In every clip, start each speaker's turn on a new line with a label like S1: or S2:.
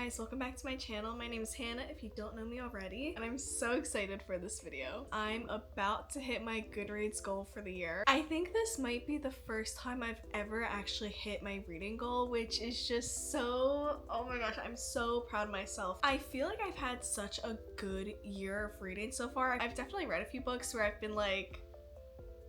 S1: guys, welcome back to my channel. My name is Hannah if you don't know me already, and I'm so excited for this video. I'm about to hit my Goodreads goal for the year. I think this might be the first time I've ever actually hit my reading goal, which is just so, oh my gosh, I'm so proud of myself. I feel like I've had such a good year of reading so far. I've definitely read a few books where I've been like,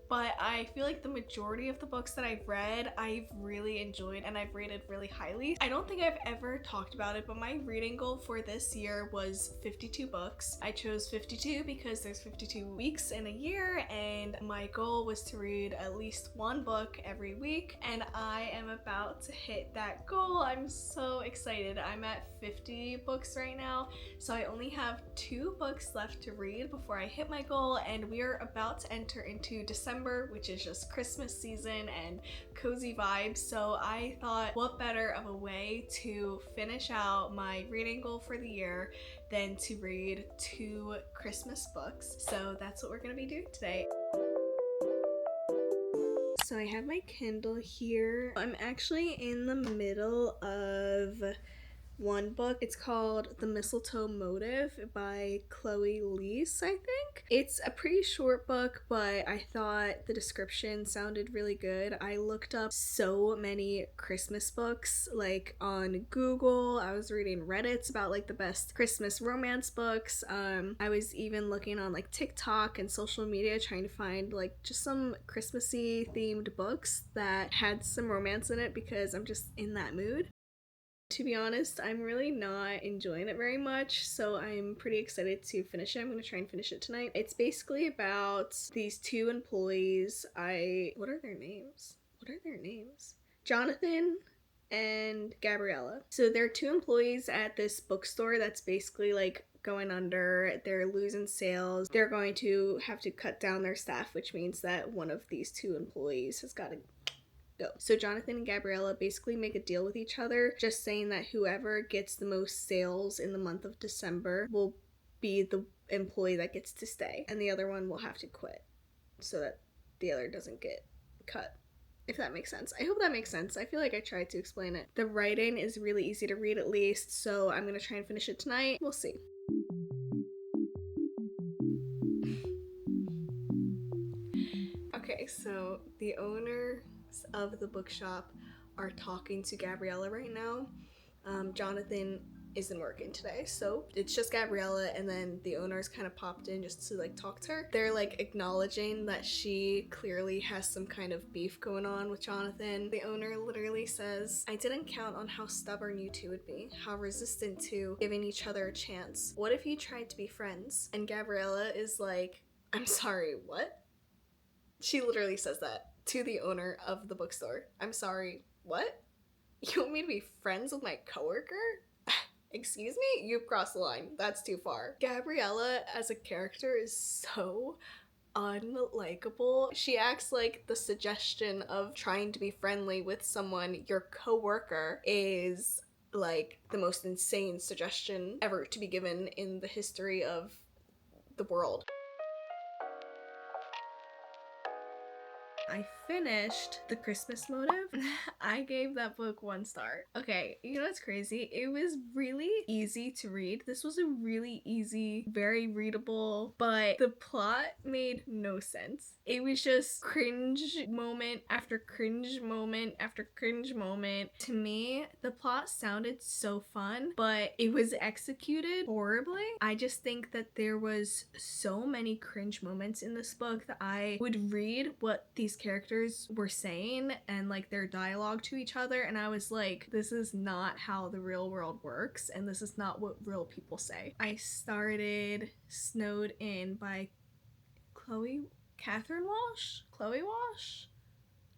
S1: but I feel like the majority of the books that I've read, I've really enjoyed and I've rated really highly. I don't think I've ever talked about it, but my reading goal for this year was 52 books. I chose 52 because there's 52 weeks in a year, and my goal was to read at least one book every week, and I am about to hit that goal. I'm so excited. I'm at 50 books right now, so I only have 2 books left to read before I hit my goal, and we are about to enter into December, which is just Christmas season and cozy vibes. So I thought, what better of a way to finish out my reading goal for the year than to read 2 Christmas books. So that's what we're gonna be doing today. So I have my Kindle here. I'm actually in the middle of one book. It's called The Mistletoe Motive by Chloe Leese, I think. It's a pretty short book, but I thought the description sounded really good. I looked up so many Christmas books like on Google. I was reading Reddits about like the best Christmas romance books. I was even looking on like TikTok and social media trying to find like just some Christmassy themed books that had some romance in it because I'm just in that mood. To be honest, I'm really not enjoying it very much, so I'm pretty excited to finish it. I'm going to try and finish it tonight. It's basically about these 2 employees. What are their names? Jonathan and Gabriella. So they're 2 employees at this bookstore that's basically like going under. They're losing sales. They're going to have to cut down their staff, which means that one of these 2 employees has got to go. So Jonathan and Gabriella basically make a deal with each other, just saying that whoever gets the most sales in the month of December will be the employee that gets to stay, and the other one will have to quit so that the other doesn't get cut. If that makes sense. I hope that makes sense. I feel like I tried to explain it. The writing is really easy to read at least, so I'm gonna try and finish it tonight. We'll see. Okay, so the owner of the bookshop are talking to Gabriella right now. Jonathan isn't working today, so it's just Gabriella, and then the owners kind of popped in just to like talk to her. They're like acknowledging that she clearly has some kind of beef going on with Jonathan. The owner literally says, "I didn't count on how stubborn you 2 would be, how resistant to giving each other a chance. What if you tried to be friends?" And Gabriella is like, "I'm sorry, what?" She literally says that to the owner of the bookstore. "I'm sorry, what? You want me to be friends with my coworker? Excuse me? You've crossed the line. That's too far." Gabriella as a character is so unlikable. She acts like the suggestion of trying to be friendly with someone, your coworker, is like the most insane suggestion ever to be given in the history of the world. I finished The Christmas Motive. I gave that book 1 star. Okay, you know what's crazy? It was really easy to read. This was a really easy, very readable, but the plot made no sense. It was just cringe moment after cringe moment after cringe moment. To me, the plot sounded so fun, but it was executed horribly. I just think that there was so many cringe moments in this book that I would read what these characters were saying and like their dialogue to each other, and I was like, this is not how the real world works, and this is not what real people say. I started Snowed In by Chloe Walsh?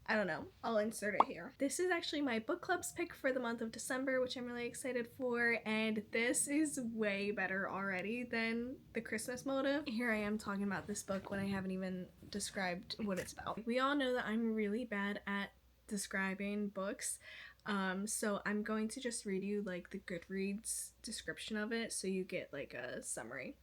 S1: I don't know. I'll insert it here. This is actually my book club's pick for the month of December, which I'm really excited for, and this is way better already than The Christmas Motive. Here I am talking about this book when I haven't even described what it's about. We all know that I'm really bad at describing books, so I'm going to just read you like the Goodreads description of it so you get like a summary.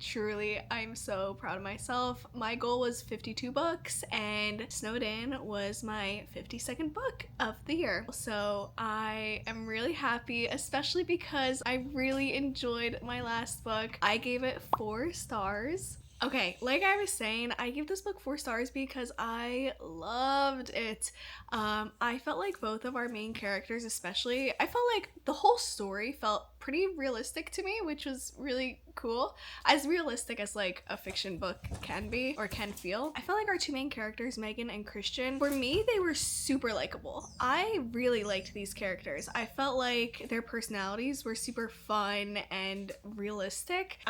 S1: Truly, I'm so proud of myself. My goal was 52 books and Snowed In was my 52nd book of the year. So I am really happy, especially because I really enjoyed my last book. I gave it 4 stars. Okay, like I was saying, I give this book 4 stars because I loved it. I felt like both of our main characters, especially, I felt like the whole story felt pretty realistic to me, which was really cool. As realistic as like a fiction book can be or can feel. I felt like our 2 main characters, Megan and Christian, for me, they were super likable. I really liked these characters. I felt like their personalities were super fun and realistic.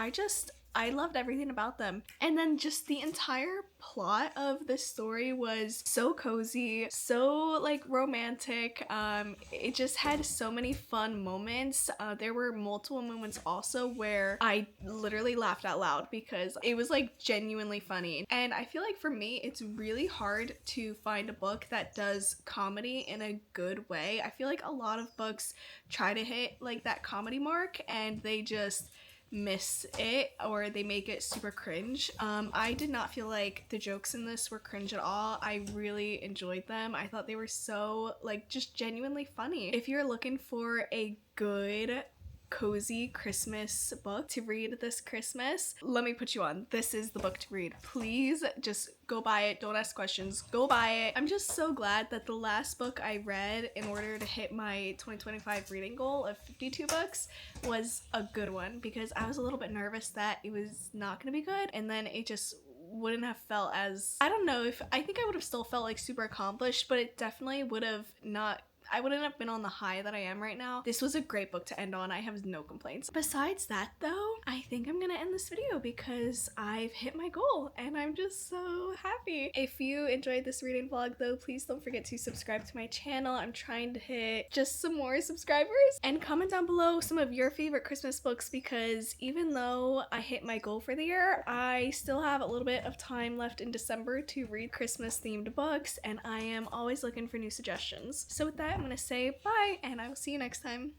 S1: I loved everything about them. And then just the entire plot of this story was so cozy, so like romantic. It just had so many fun moments. There were multiple moments also where I literally laughed out loud because it was like genuinely funny. And I feel like for me, it's really hard to find a book that does comedy in a good way. I feel like a lot of books try to hit like that comedy mark and they just miss it or they make it super cringe. I did not feel like the jokes in this were cringe at all. I really enjoyed them. I thought they were so like just genuinely funny. If you're looking for a good cozy Christmas book to read this Christmas, let me put you on. This is the book to read. Please just go buy it. Don't ask questions. Go buy it. I'm just so glad that the last book I read in order to hit my 2025 reading goal of 52 books was a good one because I was a little bit nervous that it was not going to be good and then it just wouldn't have felt as, I don't know, if I think I would have still felt like super accomplished, but it definitely would have not, I wouldn't have been on the high that I am right now. This was a great book to end on. I have no complaints. Besides that though, I think I'm gonna end this video because I've hit my goal and I'm just so happy. If you enjoyed this reading vlog though, please don't forget to subscribe to my channel. I'm trying to hit just some more subscribers and comment down below some of your favorite Christmas books because even though I hit my goal for the year, I still have a little bit of time left in December to read Christmas themed books and I am always looking for new suggestions. So with that, I'm gonna say bye and I will see you next time.